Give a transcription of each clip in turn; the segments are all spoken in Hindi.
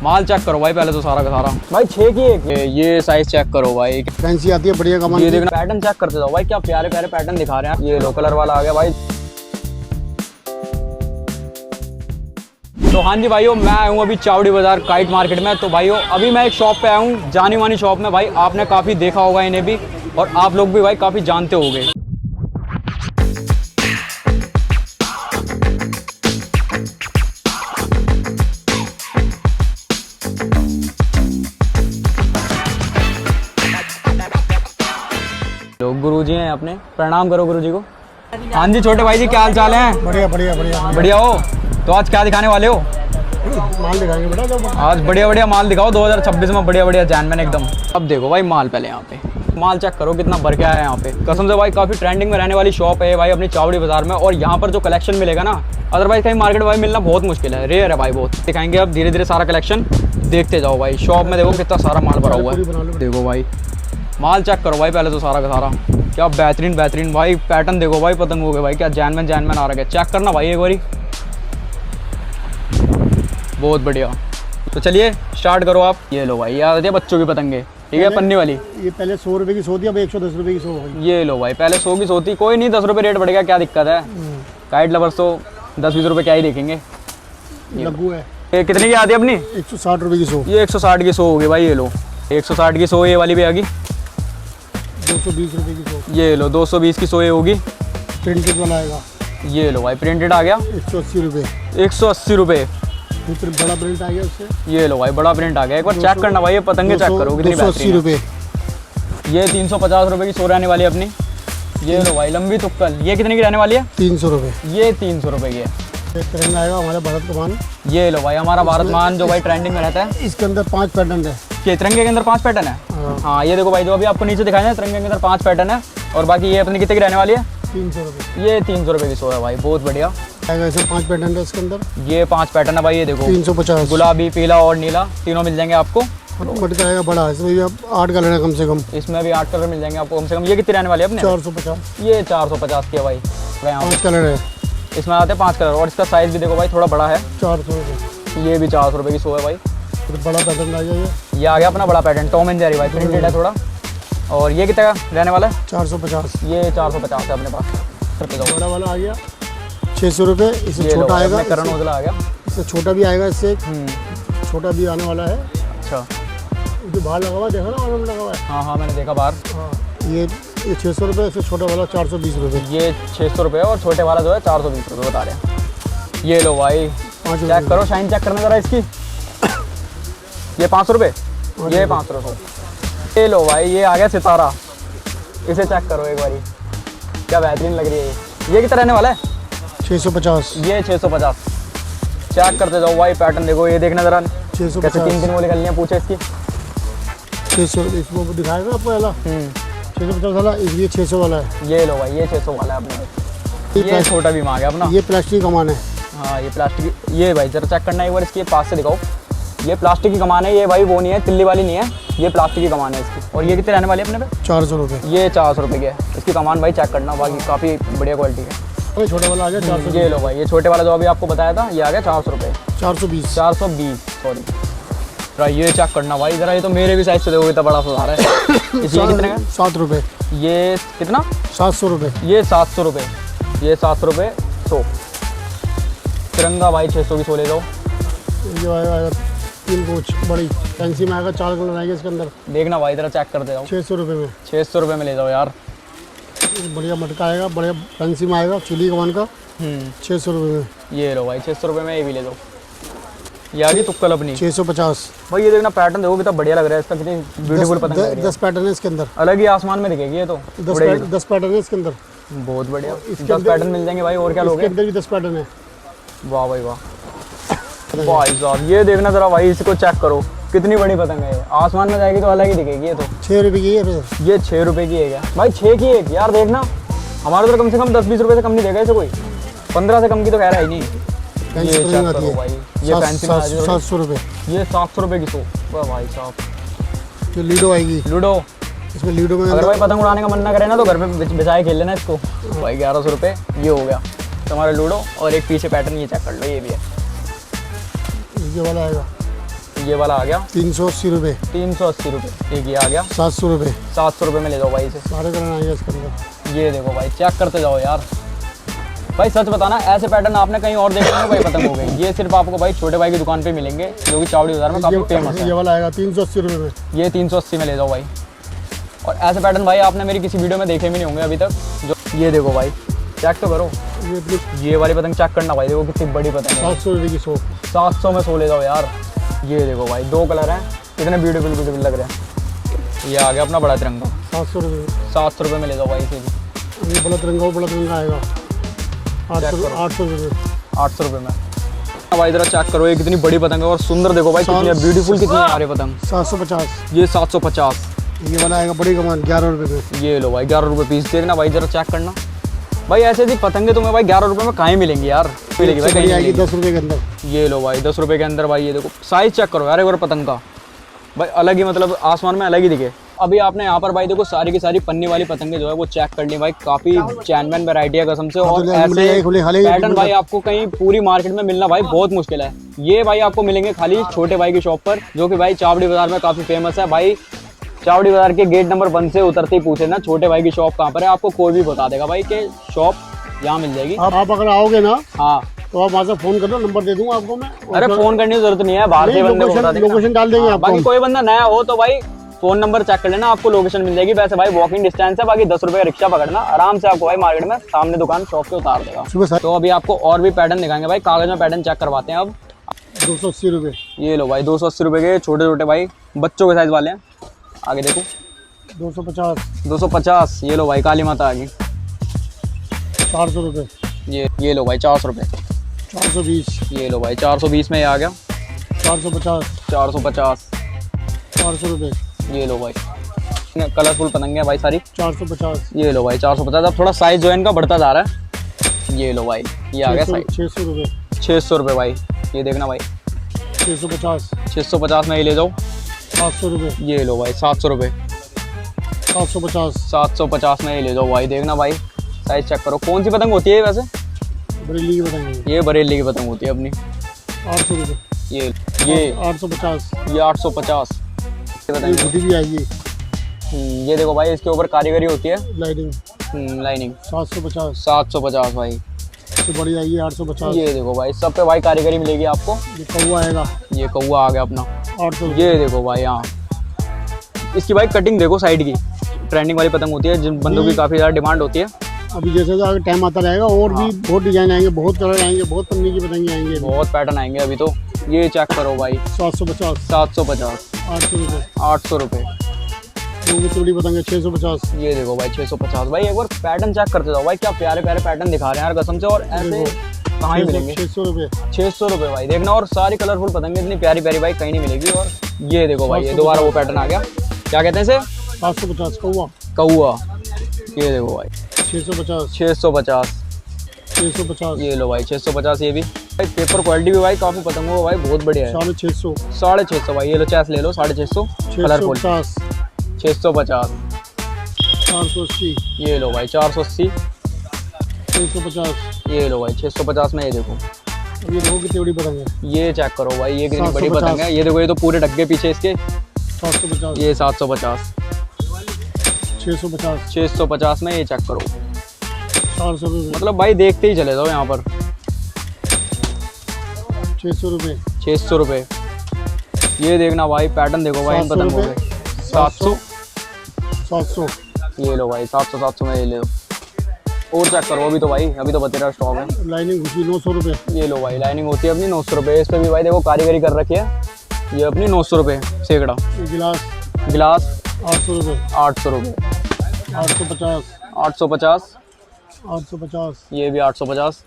माल चेक करो भाई पहले तो सारा का सारा भाई 6 की एक ये साइज चेक करो भाई, फैंसी आती है बढ़िया कमाल। ये देखना पैटर्न चेक करते जाओ भाई, क्या प्यारे प्यारे पैटर्न दिखा रहे हैं। ये लो कलर वाला आ गया भाई। तो हाँ जी भाइयों, मैं आया हूँ अभी चावड़ी बाजार काइट मार्केट में। तो भाइयों अभी मैं एक शॉप पे आया हूँ, जानी मानी शॉप में भाई। आपने काफ़ी देखा होगा इन्हें भी, और आप लोग भी भाई काफ़ी जानते होंगे। लोग गुरुजी हैं अपने, प्रणाम करो गुरुजी को। हाँ जी छोटे भाई जी, क्या हाल चाल है? बढ़िया बढ़िया बढ़िया बढ़िया हो। तो आज क्या दिखाने वाले हो? माल दिखाएंगे बेटा जो आज बढ़िया बढ़िया माल दिखाओ 2026 में, बढ़िया बढ़िया जैनमैन एकदम। अब देखो भाई माल, पहले यहाँ पे माल चेक करो कितना भर के आया है यहाँ पे। कसम से भाई काफ़ी ट्रेंडिंग में रहने वाली शॉप है भाई अपनी चावड़ी बाजार में। और यहाँ पर जो कलेक्शन मिलेगा ना, अदरवाइज कहीं मार्केट भाई मिलना बहुत मुश्किल है, रेयर है भाई बहुत। दिखाएंगे अब धीरे धीरे सारा कलेक्शन, देखते जाओ भाई। शॉप में देखो कितना सारा माल भरा हुआ है। देखो भाई माल चेक करो भाई पहले तो सारा का सारा, क्या बेहतरीन बेहतरीन भाई पैटर्न देखो भाई पतंगों के भाई, क्या जैनमैन जैनमैन आ रहा है। चेक करना भाई एक बारी, बहुत बढ़िया। तो चलिए स्टार्ट करो आप। ये लो भाई, याद है बच्चों की पतंगे, ठीक है पन्नी वाली। ये पहले 100 रुपए की सौ थी, अब 110 रुपए की सौ होगी। ये लो भाई, पहले 100 की सौ थी, कोई नहीं 10 रुपये रेट बढ़ गया, क्या दिक्कत है। काइट लवर्स तो 10-20 रुपये क्या ही देखेंगे। लघु है। ये कितने की आती है अपनी? 160 रुपए की सौ। ये 160 की 100 होगी भाई। ये लो 160 की 100 ये वाली भी आ गई। 220 रुपए की सौ। ये लो 220 की 100 ये होगी। प्रिंटेड वाला आएगा। ये लो भाई प्रिंटेड आ गया 180 रुपए। 180 रुपये। फिर बड़ा प्रिंट आ गया उससे। ये लो भाई बड़ा प्रिंट आ गया, एक बार चेक करना भाई, ये पतंगे चेक करो कितनी 280 बेहतरीन रुपए। है। ये 350 रुपये की 100 रहने वाली है अपनी। ये लो भाई लंबी तुक्कल, ये कितने की रहने वाली है? 300 रुपए। ये 300 रुपये की है। एक तिरंगा आएगा हमारे भारत का मान। ये लो भाई हमारा भारत मान जो भाई ट्रेंडिंग में रहता है। इसके अंदर 5 पैटर्न है। कि तिरंगे के अंदर 5 पैटर्न है। हाँ ये देखो भाई, जो अभी आपको नीचे दिखाया है तिरंगे के अंदर 5 पैटर्न है। और बाकी ये अपनी कितने की रहने वाली है? 300 रुपए। ये 300 रुपये की 100 है भाई, बहुत बढ़िया। आएगा ऐसे 5 पैटर्न है इसके अंदर। ये 5 पैटर्न है भाई। ये देखो 350। गुलाबी, पीला और नीला तीनों मिल जाएंगे आपको। मटका आएगा बड़ा, इसमें भी अब 8 कलर है कम से कम। इसमें भी 8 कलर मिल जाएंगे आपको कम से कम। ये कितनी रहने वाली है अपने? 450। ये 450 की है भाई। 5 कलर है इसमें आते हैं 5 कलर, और इसका साइज भी देखो भाई थोड़ा बड़ा है। 400 रुपए। ये भी 400 रुपये की 100 है भाई। फिर बड़ा पैटर्न आ जाएगा। ये आ गया अपना बड़ा पैटर्न, टॉम एंड जेरी भाई, प्रिंटेड है थोड़ा। और ये कितना रहने वाला है? 450। ये 450 है अपने पास। बड़ा वाला आ गया 600 रुपये। इससे ये छोटा आएगा, करण औजला आ गया। इससे छोटा भी आएगा, इससे छोटा भी आने वाला है। अच्छा जो बाहर लगा हुआ देखा ना, ऑर्डर लगा हुआ है। हाँ मैंने देखा बाहर। हाँ ये 600 रुपये, इससे छोटा वाला 420 रुपये। ये 600 रुपये और छोटे वाला जो है 420 रुपये बता रहे हैं। ये लो भाई 5 चेक करो, शाइन चेक करना जरा इसकी। ये 500 रुपये, ये 500 रुपये। ये लो भाई, ये आ गया सितारा, इसे चेक करो एक बारी, क्या बेहतरीन लग रही है। ये कितना रहने वाला है? 650। ये 650। चेक करते जाओ भाई पैटर्न देखो, ये देखना जरा 650। कैसे 3 वो निकलनी है, पूछे इसकी। 600 इसको दिखाएगा आपको वाला 650 वाला, ये 600 वाला है। ये लो भाई, ये 600 वाला है अपने। ये छोटा भी आ गया अपना। ये प्लास्टिक का कमान है। हाँ ये प्लास्टिक, ये भाई जरा चेक करना एक बार इसकी, पास से दिखाओ। ये प्लास्टिक की कमान है, ये भाई वो नहीं है तिल्ली वाली नहीं है, ये प्लास्टिक की कमान है इसकी। और ये कितने रहने वाली है अपने पे? 400 रुपये। ये 400 रुपये की है इसकी कमान भाई, चेक करना, बाकी काफ़ी बढ़िया क्वालिटी है। अरे छोटा वाला आ गया 400। ये लो भाई, ये छोटे वाला जो अभी आपको बताया था, ये आ गया 400 रुपये। 420। 420 सॉरी। ये चेक करना भाई जरा, ये तो मेरे भी साइज से देखो कितना बड़ा सुधार है। ये कितने का? 7 रुपये। ये कितना? 700 रुपये। ये 700 रुपये। ये 700 रुपये 100। तिरंगा भाई 600 की 100 ले जाओ। ये आएगा 3 कोच बड़ी फैंसी में आएगा, 4 कलर आएंगे इसके अंदर। देखना भाई जरा चेक करते जाओ। 600 रुपये में। 600 रुपये में ले जाओ यार। बढ़िया मटका आएगा, बढ़िया फैंसी में आएगा, चिली कमान का। 600 रुपये में। ये लो भाई 600 रुपये में ये भी ले दो। ये आ गई तुक्कल अपनी 650। भाई। ये देखना पैटर्न देखो कितना बढ़िया लग रहा है इसका, कितनी ब्यूटीफुल पतंग लग रही है। 10 पैटर्न है इसके अंदर, अलग ही आसमान में दिखेगी ये तो। 10 पैटर्न है इसके अंदर। बहुत बढ़िया, 10 पैटर्न मिल जाएंगे भाई, और क्या लोगे? इसके अंदर भी 10 पैटर्न है। वाह भाई वाह भाई साहब, ये देखना जरा भाई, इसको चेक करो कितनी बड़ी पतंग है ये। आसमान में जाएगी तो अलग ही दिखेगी ये तो। 6 रुपये की है फिर। ये 6 रुपये की है क्या भाई? 6 की एक यार, देखना हमारे तो कम से कम 10-20 रुपये से कम नहीं देगा इसे कोई, 15 से कम की तो कह रहा है ही नहीं। ये चेक करो भाई, ये फैंसी में 700 रुपये। ये 700 रुपये की 100। वाह भाई साहब। जो लूडो आएगी, लूडो, इसमें लूडो में अगर भाई पतंग उड़ाने का मन ना करे ना तो घर पे बिछाए खेल लेना इसको। भाई 1100 रुपये ये हो गया तुम्हारा लूडो। और एक पीछे पैटर्न ये चेक कर लो, ये भी है। ये वाला आएगा, ये वाला आ गया 380 रुपये। 380 रुपये। एक ये आ गया 700 रुपये। 700 रुपये में ले जाओ भाई इसे। सारे कलर आएंगे इसके अंदर। ये देखो भाई, चेक करते जाओ यार। भाई सच बताना, ऐसे पैटर्न आपने कहीं और देखे होंगे भाई, पतंग हो गई। ये सिर्फ आपको भाई छोटे भाई की दुकान पे मिलेंगे, जो कि चावड़ी बाजार में काफ़ी फेमस है। ये वाला आएगा 380 रुपये में। ये 380 में ले जाओ भाई। और ऐसे पैटर्न भाई आपने मेरी किसी वीडियो में देखे भी नहीं होंगे अभी तक। जो ये देखो भाई, चेक तो करो। ये वाली पतंग चेक करना भाई, देखो कितनी बड़ी पतंग है। 700 रुपये की 100। 700 में 100 ले जाओ यार। ये देखो भाई, 2 कलर हैं, कितने ब्यूटीफुल लग रहे हैं। ये आ गया अपना बड़ा तिरंगा 700 रुपये। 700 रुपये में ले जाओ भाई इसे भी। ये बड़ा तिरंगा, वो बड़ा तिरंगा आएगा 800 रुपये। 800 रुपये में। भाई जरा चेक करो, ये कितनी बड़ी पतंग है और सुंदर देखो भाई, कितनी ब्यूटीफुल, कितनी आ रही पतंग। 750। ये 750। ये वाला आएगा बड़ी कमान 11 रुपये में। ये लो भाई 11 रुपये पीस। देखना भाई, जरा चेक करना भाई, ऐसे ऐसी पतंगे तुम्हें भाई 11 रुपये में कहाँ मिलेंगी यार। मिलेगी भाई, कहीं आएगी 10 रुपये के अंदर। ये लो भाई 10 रुपये के अंदर भाई। ये देखो साइज चेक करो यार एक बार पतंग का भाई, अलग ही, मतलब आसमान में अलग ही दिखे। अभी आपने यहाँ पर भाई देखो सारी की सारी पन्नी वाली पतंगे जो है वो चेक कर ली भाई, काफी चैनमैन वैरायटी है कसम से। और ऐसे पैटर्न भाई आपको कहीं पूरी मार्केट में मिलना भाई बहुत मुश्किल है। ये भाई आपको मिलेंगे खाली छोटे भाई की शॉप पर, जो कि भाई चावड़ी बाजार में काफी फेमस है भाई। चावड़ी बाजार के गेट नंबर 1 से उतरते ही पूछे ना छोटे भाई की शॉप कहाँ पर है, आपको कोई भी बता देगा भाई कि शॉप यहाँ मिल जाएगी। आप अगर आओगे ना, हाँ, तो आप वहाँ से फोन कर लो, नंबर दे दूंगा आपको मैं। अरे फोन करने की जरूरत नहीं है, बाहर से बंदे को बता देंगे। लोकेशन डाल देंगे आपको। बाकी कोई बंदा नया हो तो भाई फोन नंबर चेक कर लेना, आपको लोकेशन मिल जाएगी। वैसे भाई वॉकिंग डिस्टेंस है, बाकी 10 रुपये का रिक्शा पकड़ना, आराम से आपको भाई मार्केट में सामने दुकान शॉप पे उतार देगा। तो अभी आपको और भी पैटर्न दिखाएंगे भाई, कागज में पैटर्न चेक करवाते हैं अब। 280 रुपये। ये लो भाई 280 रुपये के छोटे छोटे भाई, बच्चों के साइज वाले हैं। आगे देखो 250। 250। ये लो भाई काली माता आ गई 400 रुपये। ये लो भाई 400 रुपये। 420। ये लो भाई 420 में ये आ गया 450। 450। 400 रुपये। ये लो भाई, कलरफुल पतंगे हैं भाई सारी। 450। ये लो भाई 450। अब थोड़ा साइज जो है इनका बढ़ता जा रहा है। ये लो भाई, ये आ गया साइज 600 रुपये। 600 रुपये भाई। ये देखना भाई 650। 650 में ये ले जाओ। 700 रुपये। ये लो भाई 700 रुपये। 750। 750 में ये ले जाओ भाई। देखना भाई साइज चेक करो। कौन सी पतंग होती है वैसे? बरेली की पतंग। ये बरेली की पतंग होती है अपनी। 800 रुपये। ये 850। ये 850। ये भी आएगी। ये देखो भाई, इसके ऊपर कारीगरी होती है, लाइनिंग। लाइनिंग। 750। 750 भाई। इससे बड़ी आएगी 850। ये देखो भाई, सब पे भाई कारीगरी मिलेगी आपको। ये कौवा आएगा। ये कौवा आ गया अपना 800। ये देखो भाई, यहाँ इसकी भाई कटिंग देखो साइड की, ट्रेंडिंग वाली पतंग होती है, जिन बंदों की काफ़ी ज़्यादा डिमांड होती है। अभी जैसे आगे टाइम आता रहेगा और भी बहुत डिजाइन आएंगे, बहुत कलर आएंगे, बहुत पन्नी की पतंगे आएंगे, बहुत पैटर्न आएंगे अभी तो। ये चेक करो भाई 750। 750। 800 रुपये। 800 रुपये। चौड़ी पतंगे 650। ये देखो भाई 650। भाई एक बार पैटर्न चेक करते जाओ भाई, क्या प्यारे प्यारे पैटर्न दिखा रहे हैं यार कसम से। और ऐसे कहाँ ही मिलेंगे। 600 रुपये। 600 रुपये भाई। देखना, और सारी कलरफुल पतंगे इतनी प्यारी प्यारी भाई कहीं नहीं मिलेगी। और ये देखो भाई, ये दोबारा वो पैटर्न आ गया, क्या कहते हैं इसे? 750 कौवा। कौवा। ये देखो भाई 650। 650। 650। ये लो भाई 650। ये भी भाई पेपर क्वालिटी भी भाई काफ़ी पतंगों का भाई बहुत बढ़िया है। 650। 650 भाई। ये लो चेस ले लो 650 कलरफुल। 650। 650। 480। ये लो भाई 480। 650। ये लो भाई 650 में। ये देखो, ये देखो कितनी बड़ी पतंग है। ये चेक करो भाई, ये कितनी बड़ी 750। पतंग है। ये देखो, ये तो पूरे डग्गे पीछे इसके। 750। ये 750। 650। 650 में। ये चेक करो, 400 रुपये। मतलब भाई देखते ही चले जाओ यहाँ पर। 600 रुपये। 600 रुपये। ये देखना भाई पैटर्न देखो भाई इन 700 पतंगों रुपये। के। 700। 700। ये लो भाई 700 में ये ले लो। और चेक करो, अभी तो भाई अभी तो बतेरा स्टॉक है। लाइनिंग घुसी 900 रुपये। ये लो भाई, लाइनिंग होती है अपनी 900 रुपये। इस पर भी भाई देखो कारीगरी कर रखी है। ये अपनी 900 रुपये सैकड़ा। ये गिलास गिलास 800 रुपये। 800 रुपये। 850। 850। 850। ये भी 850।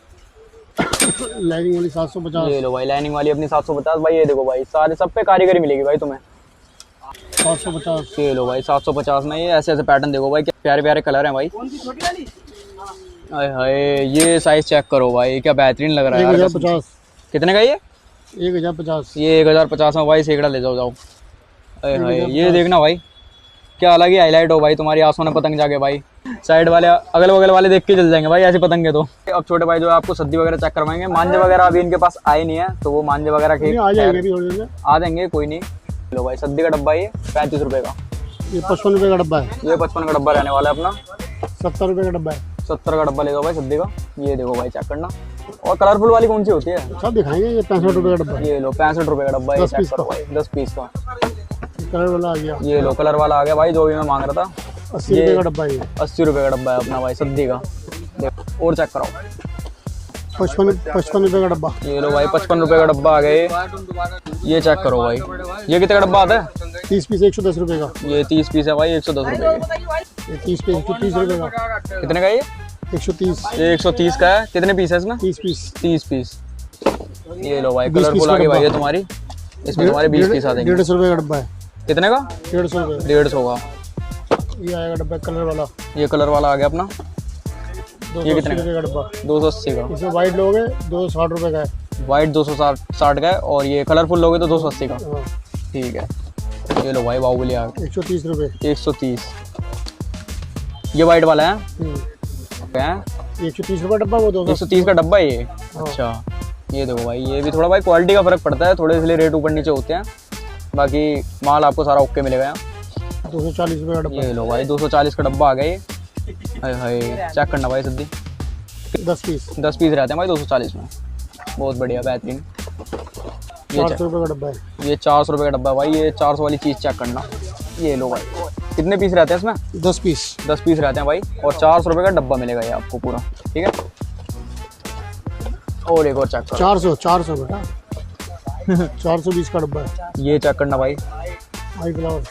लाइनिंग वाली 750। ये लो भाई, लाइनिंग वाली अपनी 750 भाई। ये देखो भाई, सारे सब पे कारीगरी मिलेगी भाई तुम्हें। 750। ये लो भाई 750 में। ये ऐसे ऐसे पैटर्न देखो भाई, क्या प्यारे प्यारे कलर हैं भाई। हाय हाय, ये साइज चेक करो भाई, क्या बेहतरीन लग रहा है यार। 1050। कितने का ये? 1050। ये 1050 में भाई सैकड़ा ले जाओ। हाय हाय, ये देखना भाई, क्या अलग ही हाईलाइट हो भाई तुम्हारी आंखों में पतंग जाके भाई। साइड वाले अगल बगल वाले देख के चल जाएंगे भाई ऐसी पतंगे तो। अब छोटे भाई जो है आपको सद्दी वगैरह चेक करवाएंगे। मांझे वगैरह अभी इनके पास आए नहीं है तो वो मांझे वगैरह के आ जाएंगे अभी थोड़ी देर में। आ जाएंगे कोई नहीं। लो भाई सद्दी का डब्बा ये 35 रुपये का। ये 55 रुपये का डब्बा है। ये 55 का डब्बा रहने वाला है अपना। 70 रुपये का डब्बा है। 70 का डब्बा ले दो भाई सद्दी का। ये देखो भाई चेक करना। और कलरफुल वाली कौन सी होती है? सब दिखाएंगे। ये 65 रुपये का डब्बा है। ये लो 65 रुपये का डब्बा है। 10 चेक पीस करो का। भाई 10 पीस का। कलर वाला आ गया। ये लो कलर वाला आ गया भाई जो भी मैं मांग रहा था। 80 रुपये का डब्बा है। 80 रुपये का डब्बा है अपना भाई सद्दी का। देखो और चेक कराओ। 55 रुपये का डब्बा। ये लो भाई 55 रुपये का डब्बा आ गए। ये चेक करो भाई। ये कितने का डब्बा आता है? 30 पीस 110 रुपये का। ये 30 पीस है भाई 110 रुपये के। ये 30 पीस 130 रुपये का। कितने का ये? 130। ये 130 का है। कितने पीस है इसमें? 30 पीस। 30 पीस। ये लो भाई 20 कलरफुल का आ गई भाई ये डब्बा। तुम्हारी। इसमें तुम्हारे 20 पीस आ जाएंगे। 150 रुपये का डब्बा है। कितने का? 150 रुपये। 150 का। ये आएगा डब्बा कलर वाला। ये कलर वाला आ गया अपना। 280 कितने का? रुपये का डब्बा। 280 का। इसमें वाइट लोगे 260 रुपये का है। वाइट 260 का है और ये कलरफुल लोगे तो 280 का। हाँ। ठीक है। ये लो भाई बाहुबली आ गया 130 रुपये। 130। ये वाइट वाला है। क्या 130 रुपये डब्बा वो 200। 130 का डब्बा है ये। अच्छा ये देखो भाई ये भी थोड़ा भाई क्वालिटी का फर्क पड़ता है थोड़े, इसलिए रेट ऊपर नीचे होते हैं। बाकी माल आपको सारा ओके मिलेगा यहाँ। 240 रुपये का डब्बा। ये लो भाई 240 का डब्बा आ गया ये। हाय हाय चेक करना भाई सद्दी। 10 पीस। 10 पीस रहते हैं भाई 240 में। बहुत बढ़िया बेहतरीन। ये 400 रुपये का डब्बा है। ये 400 रुपये का डब्बा है भाई। ये 400 वाली चीज़ चेक करना। ये लो भाई कितने पीस रहते हैं इसमें? 10 पीस। 10 पीस रहते हैं भाई और 400 रुपये का डब्बा मिलेगा ये आपको पूरा। ठीक है। और एक और चेक करो। 400 बेटा 420 का डब्बा है। ये चेक करना भाई। High flower.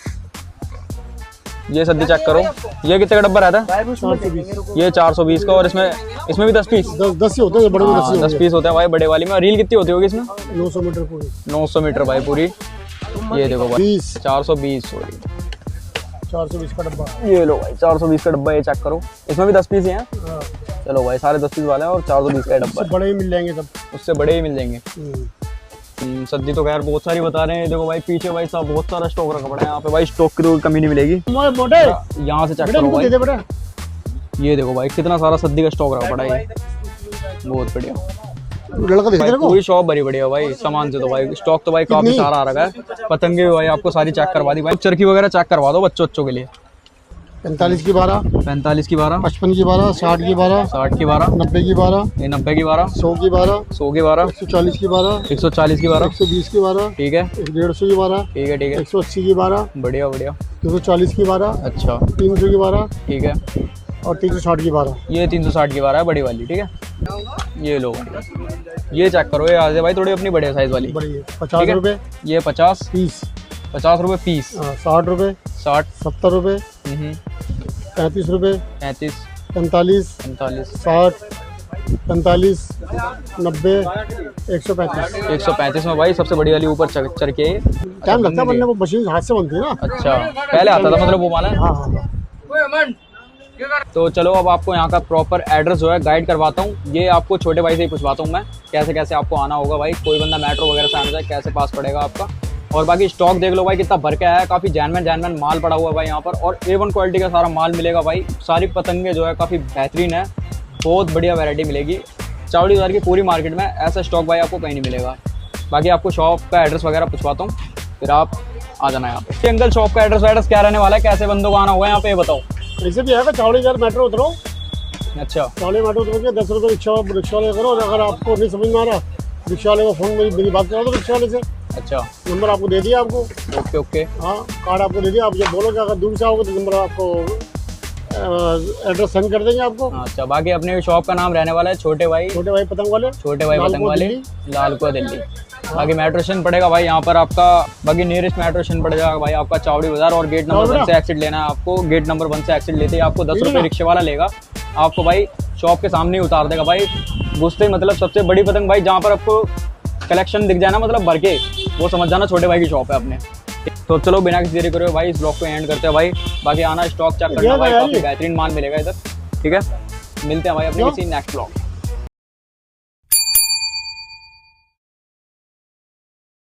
ये सद्दी चेक करो। ये कितने का डब्बा रहता है? 420। ये 420 का। और इसमें भी 10 पीस। 10 ही होते हैं बड़े में। 10 ही 10 पीस होते हैं भाई बड़े वाली में। और रील कितनी होती होगी इसमें? 900 मीटर पूरी। 900 मीटर भाई पूरी। ये देखो भाई 20। 420 सॉरी 420 का डब्बा। ये लो भाई 420 का डब्बा। ये चेक करो। इसमें भी 10 पीस ही हैं। हाँ। चलो भाई सारे 10 पीस वाले हैं और 420 का डब्बा है। बड़े ही मिल जाएंगे सब। उससे बड़े ही मिल जाएंगे। सद्दी तो खैर बहुत सारी बता रहे हैं। देखो भाई पीछे भाई साहब बहुत सारा स्टॉक रखा पड़ा है यहाँ पे भाई। स्टॉक की तो कमी नहीं मिलेगी। मोटे यहाँ से चेक बेटा करो इनको भाई। दे दे बेटा। ये देखो भाई कितना सारा सद्दी का स्टॉक रखा पड़ा है। बहुत बढ़िया लड़का दिखा भाई। तेरे को। पूरी शॉप भरी बढ़िया भाई सामान से। तो भाई स्टॉक तो भाई काफी सारा आ रखा है। पतंगे भी भाई आपको सारी चेक करवा दी भाई। चरखी वगैरह चेक करवा दो बच्चों के लिए। 45 की 12। 45 की 12। 55 की 12। 60 की 12। 60 की 12। 90 की 12। ये 90 की 12। 100 की 12। 100 की 12। 140 की 12। 140 की 12। 120 की 12। ठीक है 150 की 12। ठीक है ठीक है 180 की 12। बढ़िया बढ़िया। 240 की 12। अच्छा 300 की 12। ठीक है। और 360 की 12। ये 360 की 12 है बड़ी वाली। ठीक है। ये लो ये चेक करो। ये आ जाए भाई थोड़ी अपनी बड़े साइज वाली। बड़ी है ठीक 50 है? रुपये ये 50 पीस। 50 रुपये पीस। 60 रुपये। 60 70 रुपये। 35 रुपये। 35 45 45 60 45 90 135। 135 में भाई सबसे बड़ी वाली ऊपर चढ़ के। टाइम लगता है बनने को। मशीन हाथ से बनती है ना। अच्छा पहले आता था मतलब वो माल है। हाँ हाँ। तो चलो अब आपको यहाँ का प्रॉपर एड्रेस जो है गाइड करवाता हूँ। ये आपको छोटे भाई से ही पूछवाता हूँ मैं कैसे कैसे आपको आना होगा भाई। कोई बंदा मेट्रो वगैरह से आना जाए कैसे पास पड़ेगा आपका। और बाकी स्टॉक देख लो भाई कितना भर के आया है। काफ़ी जैनमैन माल पड़ा हुआ है भाई यहाँ पर। और A1 क्वालिटी का सारा माल मिलेगा भाई। सारी पतंगे जो है काफ़ी बेहतरीन है। बहुत बढ़िया वैरायटी मिलेगी। चावड़ी बाजार की पूरी मार्केट में ऐसा स्टॉक भाई आपको कहीं नहीं मिलेगा। बाकी आपको शॉप का एड्रेस वगैरह पूछवाता हूँ फिर आप आ जाना यहाँ पे। अंकल शॉप का एड्रेस क्या रहने वाला है? कैसे बंदों को आना होगा यहाँ पे ये बताओ। ऐसे भी आएगा चावड़ी घर मेट्रो उतरो। अच्छा चावड़ी मेट्रो उतरो के 10 रुपये रिक्शा वाले करो। और अगर आपको नहीं समझ में आ रहा रिक्शा वाले को फ़ोन मेरी बात करा दो रिक्शा वाले से। अच्छा नंबर आपको दे दिया आपको। Okay okay. हाँ कार्ड आपको दे दिया। आप जब बोलोगे अगर दूर से आओगे तो नंबर आपको एड्रेस सेंड कर देंगे आपको। अच्छा बाकी अपने शॉप का नाम रहने वाला है छोटे भाई पतंग वाले लालकुआ दिल्ली। बाकी मेट्रो स्टेशन पड़ेगा भाई यहाँ पर आपका। बाकी नियरेस्ट मेट्रो स्टेशन पड़ जाएगा भाई आपका चावड़ी बाजार। और गेट नंबर 1 से एक्सिट लेना है आपको। गेट नंबर 1 से एक्सिट लेते ही आपको 10 रुपये रिक्शे वाला लेगा। आपको भाई शॉप के सामने ही उतार देगा भाई। घुसते ही मतलब सबसे बड़ी पतंग भाई जहाँ पर आपको कलेक्शन दिख जाना मतलब भर के वो समझ जाना छोटे भाई की शॉप है अपने। तो चलो बिना किसी देरी करे भाई इस ब्लॉग को एंड करते हैं भाई। बाकी आना स्टॉक चेक करना भाई। काफी बेहतरीन माल मिलेगा इधर। ठीक है मिलते हैं भाई अपने किसी नेक्स्ट ब्लॉग।